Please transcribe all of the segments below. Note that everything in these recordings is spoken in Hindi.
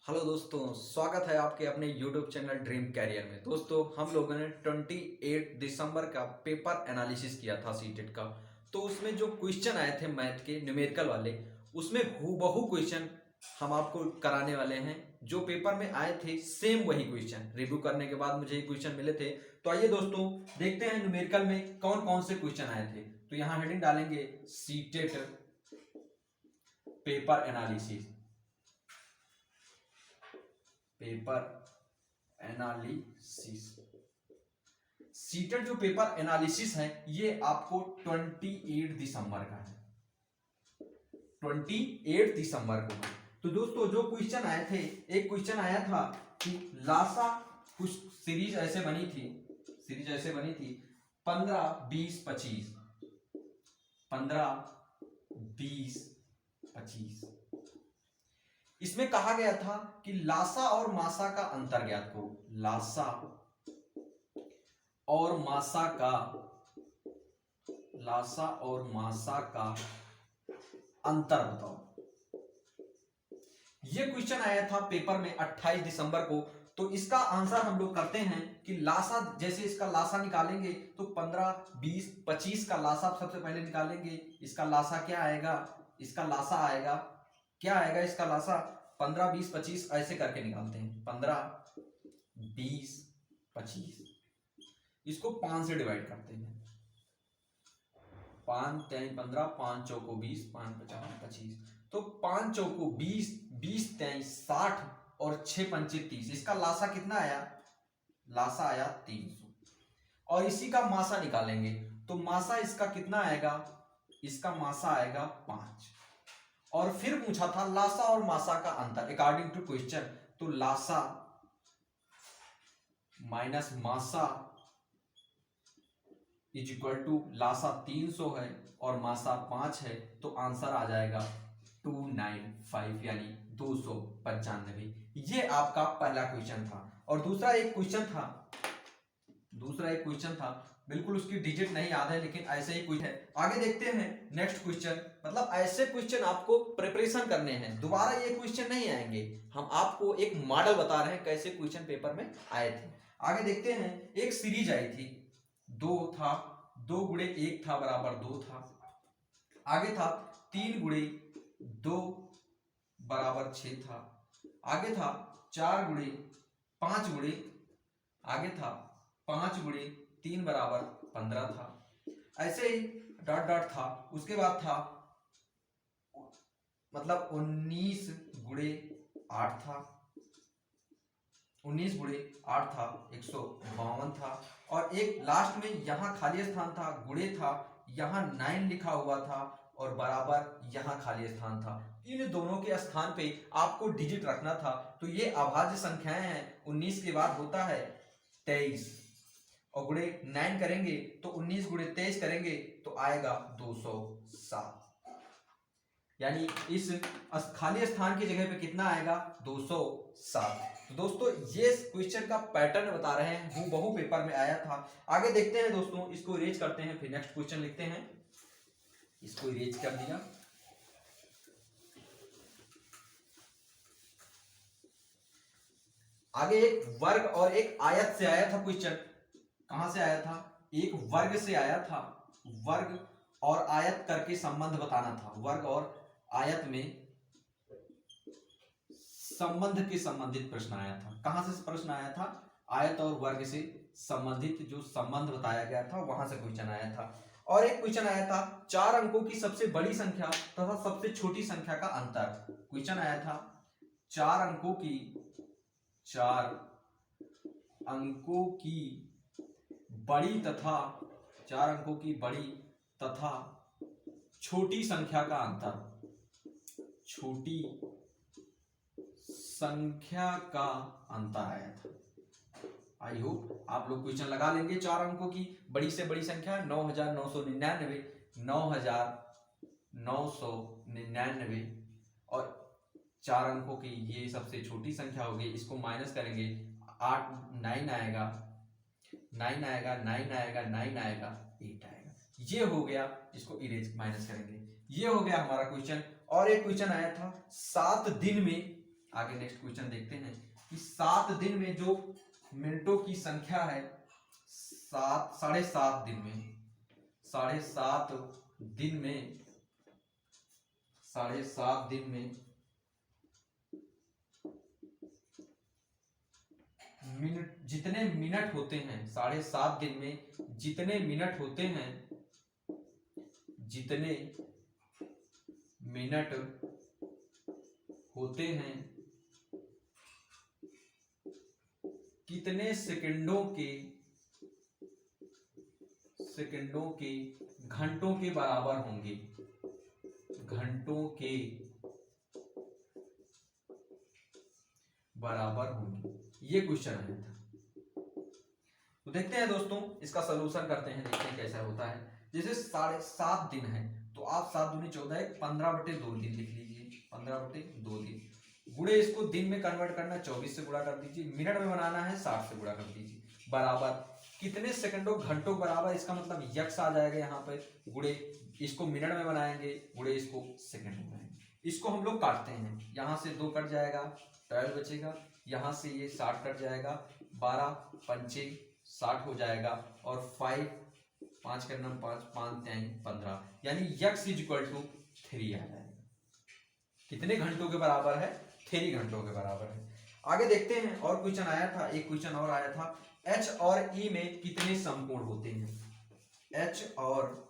हेलो दोस्तों, स्वागत है आपके अपने YouTube चैनल ड्रीम कैरियर में। दोस्तों, हम लोगों ने 28 दिसंबर का पेपर एनालिसिस किया था सीटेट का। तो उसमें जो क्वेश्चन आए थे मैथ के न्यूमेरिकल वाले, उसमें हूबहू क्वेश्चन हम आपको कराने वाले हैं। जो पेपर में आए थे सेम वही क्वेश्चन रिव्यू करने के बाद मुझे ये क्वेश्चन मिले थे। तो आइए दोस्तों, देखते हैं न्यूमेरिकल में कौन कौन से क्वेश्चन आए थे। तो यहाँ हेडिंग डालेंगे CTET paper analysis. Paper analysis CTET जो पेपर एनालिसिस है ये आपको 28 दिसंबर का है। 28 दिसंबर को। तो दोस्तों जो क्वेश्चन आए थे, एक क्वेश्चन आया था कि लासा कुछ सीरीज ऐसे बनी थी 15 20 25 15 20 25। इसमें कहा गया था कि लासा और मासा का अंतर ज्ञात करो। लासा और मासा का अंतर बताओ। यह क्वेश्चन आया था पेपर में 28 दिसंबर को। तो इसका आंसर हम लोग करते हैं कि लासा, जैसे इसका लासा निकालेंगे तो 15 20 25 का लासा सबसे पहले निकालेंगे। इसका लासा क्या आएगा? इसका लासा आएगा, क्या आएगा इसका लासा? 15 20 25 ऐसे करके निकालते हैं। 15 20 25, इसको 5 से डिवाइड करते हैं। 5 3 15, 5 चौको 20, 5 50 25। तो 5 चौको 20, 20 23 60 और 6 पंचे 30। इसका लासा कितना आया? लासा आया 300। और इसी का मासा निकालेंगे तो मासा इसका कितना आएगा? इसका मासा आएगा 5। और फिर पूछा था लासा और मासा का अंतर अकॉर्डिंग टू क्वेश्चन। तो लासा माइनस मासा इज इक्वल टू, लासा 300 है और मासा 5 है, तो आंसर आ जाएगा 295 यानी 295। ये आपका पहला क्वेश्चन था। और दूसरा एक क्वेश्चन था, बिल्कुल उसकी डिजिट नहीं याद है लेकिन ऐसे ही कुछ है। आगे देखते हैं नेक्स्ट क्वेश्चन। मतलब ऐसे क्वेश्चन आपको प्रिपरेशन करने हैं, दोबारा ये क्वेश्चन नहीं आएंगे। हम आपको एक मॉडल बता रहे हैं कैसे क्वेश्चन पेपर में आए थे। आगे देखते हैं, एक सीरीज आई थी, 2 था, 2 गुणे 1 था बराबर 2 था। आगे था 3 गुणे 2 बराबर 6 था। आगे था 4 गुणे 5 गुणे, आगे था 5 गुणे 3 बराबर 15 था। ऐसे ही डॉट डॉट था। उसके बाद था मतलब 19 गुणे 8 था। 19 गुणे 8 था, 152 था। और एक लास्ट में यहां खाली स्थान था, गुणे था, यहां 9 लिखा हुआ था और बराबर यहां खाली स्थान था। इन दोनों के स्थान पे आपको डिजिट रखना था। तो ये अभाज्य संख्याएं हैं। 19 के बाद होता है 23 और गुणे 9 करेंगे तो 19 गुणे 23 करेंगे तो आएगा 207। यानी इस खाली स्थान की जगह पे कितना आएगा? 207। तो दोस्तों ये क्वेश्चन का पैटर्न बता रहे हैं, हूबहू पेपर में आया था। आगे देखते हैं दोस्तों, इसको इरेज करते हैं, फिर नेक्स्ट क्वेश्चन लिखते हैं। इसको इरेज कर दिया। आगे एक वर्ग और एक आयत से आया था क्वेश्चन। कहां से आया था? एक वर्ग से आया था। वर्ग और आयत करके संबंध बताना था। वर्ग और आयत में संबंध के संबंधित प्रश्न आया था। कहां से प्रश्न आया था? आयत और वर्ग से संबंधित जो संबंध बताया गया था वहां से क्वेश्चन आया था। और एक क्वेश्चन आया था 4 अंकों की सबसे बड़ी संख्या तथा सबसे छोटी संख्या का अंतर। क्वेश्चन आया था 4 अंकों की बड़ी तथा 4 अंकों की बड़ी तथा छोटी संख्या का अंतर। छोटी संख्या का अंतर आया था। आई होप आप लोग क्वेश्चन लगा लेंगे। 4 अंकों की बड़ी से बड़ी संख्या 9999, 9999 और 4 अंकों की ये सबसे छोटी संख्या होगी। इसको माइनस करेंगे 8 9 आएगा, 9 आएगा, 9 आएगा, 9 आएगा, 8 आएगा। ये हो गया, इसको इरेज माइनस करेंगे। ये हो गया हमारा क्वेश्चन। और एक क्वेश्चन आया था 7 दिन में आगे नेक्स्ट क्वेश्चन देखते हैं कि 7 दिन में जो मिनटों की संख्या है, 7.5 दिन में, 7.5 दिन में, 7.5 दिन में मिनट, जितने मिनट होते हैं, 7.5 दिन में जितने मिनट होते हैं, जितने मिनट होते हैं, कितने सेकंडों के घंटों के बराबर होंगे, घंटों के बराबर होंगे। ये क्वेश्चन आया था। तो देखते हैं दोस्तों, इसका सलूशन करते हैं, देखते हैं कैसा होता है। जैसे 7.5 दिन है तो आप 7 दूनी 14, 15/2 दिन लिख लीजिए, 15/2 दिन। गुणे इसको दिन में कन्वर्ट करना, 24 से गुणा कर दीजिए। मिनट में बनाना है, 60 से गुणा कर दीजिए। बराबर कितने सेकंडों घंटों बराबर, इसका मतलब यक्स आ जाएगा यहाँ पे। गुणे इसको मिनट में बनाएंगे, गुणे इसको सेकंड में बनाएंगे। इसको हम लोग काटते हैं, यहाँ से 2 कट जाएगा, 12 बचेगा। यहाँ से ये 60 कट जाएगा, 12 पंचे 60 हो जाएगा। और 5 करना 5, 5 3 15, यानी x = 3 आ जाएगा। कितने घंटों के बराबर है? 3 घंटों के बराबर है। आगे देखते हैं, और क्वेश्चन आया था, एक क्वेश्चन और आया था, h और e में कितने समकोण होते हैं? h और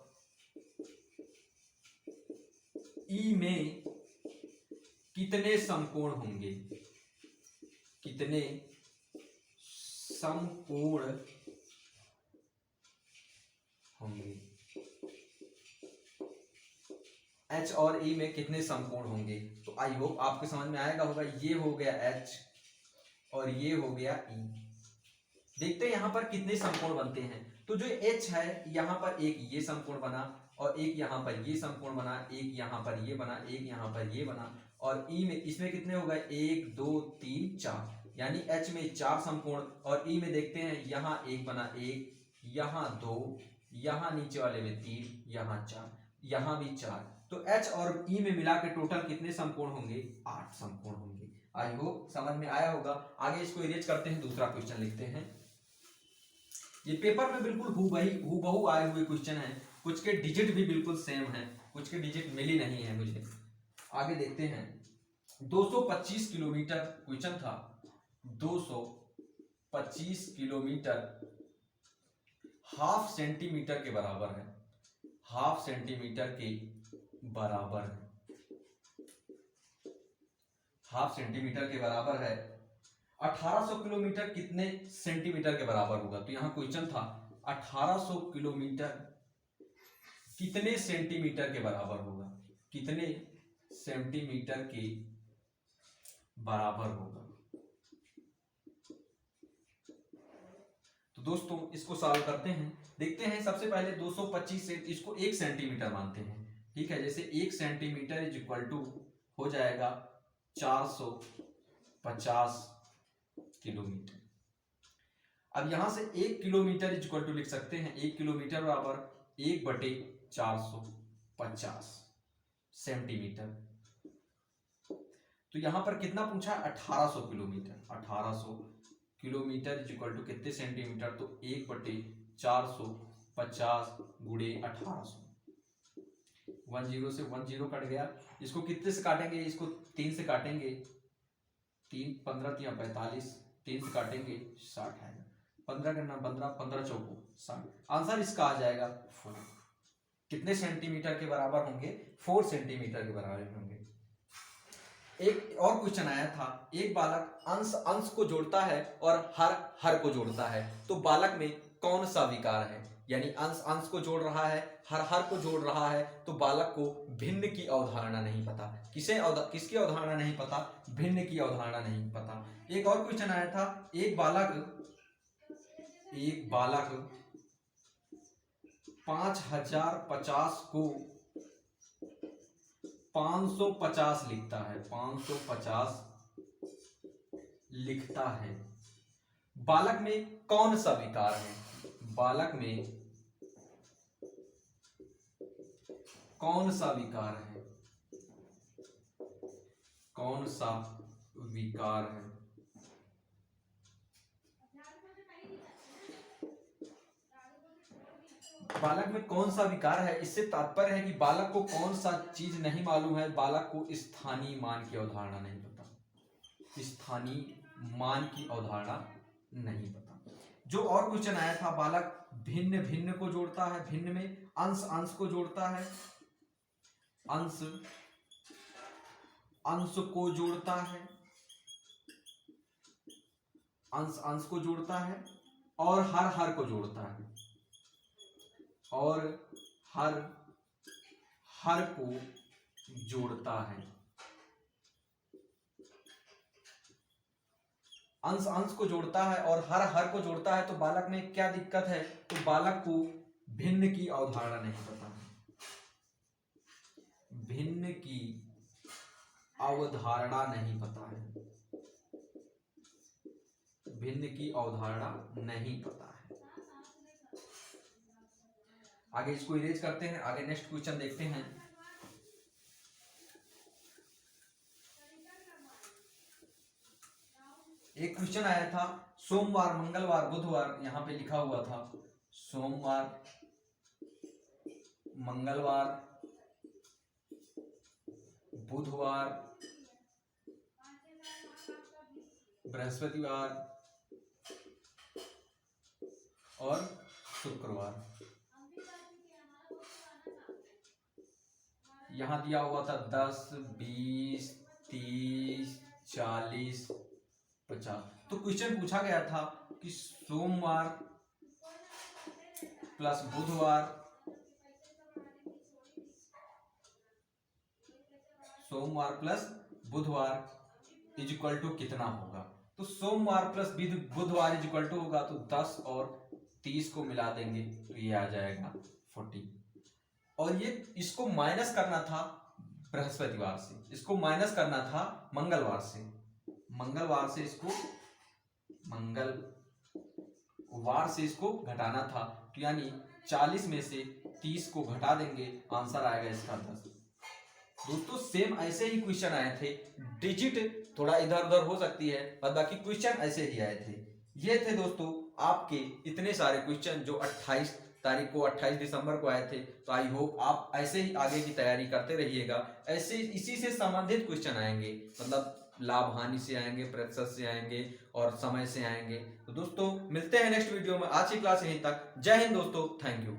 e में कितने समकोण होंगे? कितने समकोण होंगे? H और E में कितने समकोण होंगे? तो आई होप आपके समझ में आएगा होगा। ये हो गया H और ये हो गया E। देखते हैं यहाँ पर कितने समकोण बनते हैं। तो जो H है, यहाँ पर एक ये समकोण बना, और एक यहाँ पर ये समकोण बना, एक यहाँ पर ये बना, एक यहाँ पर ये बना। और E में, इसमें कितने हो गए? 1 2 3 4, यानी H में 4 समकोण। और E में देखते हैं, यहाँ एक बना, 1, यहाँ 2, यहाँ नीचे वाले में 3, यहाँ 4, यहाँ भी 4। तो H और E में मिला के टोटल कितने समकोण होंगे? 8 समकोण होंगे। आई होप समझ में आया होगा। आगे इसको इरेज करते हैं, दूसरा क्वेश्चन लिखते हैं। ये पेपर में बिल्कुल हूबहू आए हुए क्वेश्चन है। कुछ के डिजिट भी बिल्कुल सेम है, कुछ के डिजिट मिली नहीं है मुझे। आगे देखते हैं, 225 किलोमीटर क्वेश्चन था। 225 किलोमीटर हाफ सेंटीमीटर के बराबर है, हाफ सेंटीमीटर के बराबर है, हाफ सेंटीमीटर के बराबर है। 1800 किलोमीटर कितने सेंटीमीटर के बराबर होगा? तो यहां क्वेश्चन था 1800 किलोमीटर कितने सेंटीमीटर के बराबर होगा? कितने सेंटीमीटर के बराबर होगा? तो दोस्तों इसको सॉल्व करते हैं, देखते हैं। सबसे पहले 225 से इसको 1 सेंटीमीटर मानते हैं, ठीक है। जैसे 1 सेंटीमीटर = हो जाएगा 450 किलोमीटर। अब यहां से 1 किलोमीटर = लिख सकते हैं, 1 किलोमीटर बराबर 1/450 सेंटीमीटर। तो यहां पर कितना पूछा? 1800 किलोमीटर। 1800 किलोमीटर = कितने सेंटीमीटर? तो 1/450 गुणे 1800। 10 से 10 कट गया। इसको कितने से काटेंगे? इसको 3 से काटेंगे, 3 15 3 45, 3 से काटेंगे 60 आएगा। 15 करना 15, 15 चौको 60। आंसर इसका आ जाएगा 4। कितने सेंटीमीटर के बराबर होंगे? 4 सेंटीमीटर के बराबर होंगे। एक और क्वेश्चन आया था, एक बालक अंश अंश को जोड़ता है और हर हर को जोड़ता है, तो बालक में कौन सा विकार है? यानी अंश अंश को जोड़ रहा है, हर हर को जोड़ रहा है, तो बालक को भिन्न की अवधारणा नहीं पता। किसकी अवधारणा नहीं पता? भिन्न की अवधारणा नहीं पता। एक और क्वेश्चन आया था, एक बालक 5050 को 550 लिखता है, 550 लिखता है। बालक में कौन सा विकार है? बालक में कौन सा विकार है? कौन सा विकार है। बालक में कौन सा विकार है, इससे तात्पर्य है कि बालक को कौन सा चीज नहीं मालूम है। बालक को स्थानीय मान की अवधारणा नहीं पता, स्थानीय मान की अवधारणा नहीं पता। जो और क्वेश्चन आया था, बालक भिन्न भिन्न को जोड़ता है, भिन्न में अंश अंश को जोड़ता है, अंश अंश को जोड़ता है, अंश अंश को जोड़ता है, और हर हर को जोड़ता है, और हर हर को जोड़ता है। अंश अंश को जोड़ता है और हर हर को जोड़ता है, तो बालक में क्या दिक्कत है? तो बालक को भिन्न की अवधारणा नहीं पता है, भिन्न की अवधारणा नहीं पता है, भिन्न की अवधारणा नहीं पता है। आगे इसको इरेज करते हैं, आगे नेक्स्ट क्वेश्चन देखते हैं। एक क्वेश्चन आया था, सोमवार, मंगलवार, बुधवार, यहां पे लिखा हुआ था सोमवार, मंगलवार, बुधवार, बृहस्पतिवार और शुक्रवार। यहां दिया हुआ था 10, 20, 30, 40, 50। तो क्वेश्चन पूछा गया था कि सोमवार प्लस बुधवार, सोमवार प्लस बुधवार इज इक्वल टू कितना होगा? तो सोमवार प्लस बुधवार इज इक्वल टू होगा तो 10 और 30 को मिला देंगे तो ये आ जाएगा 40। और ये इसको माइनस करना था बृहस्पतिवार से, इसको माइनस करना था मंगलवार से, मंगलवार से इसको मंगलवार से इसको घटाना था। तो यानी 40 में से 30 को घटा देंगे, आंसर आएगा इसका 10। दोस्तों सेम ऐसे ही क्वेश्चन आए थे, डिजिट थोड़ा इधर उधर हो सकती है और बाकी क्वेश्चन ऐसे ही आए थे। ये थे दोस्तों आपके इतने सारे क्वेश्चन जो 28 तारीख को 28 दिसंबर को आए थे। तो आई होप आप ऐसे ही आगे की तैयारी करते रहिएगा, ऐसे इसी से संबंधित क्वेश्चन आएंगे, मतलब लाभ हानि से आएंगे, प्रतिशत से आएंगे और समय से आएंगे। तो दोस्तों मिलते हैं नेक्स्ट वीडियो में। आज की क्लास यहीं तक। जय हिंद दोस्तों, थैंक यू।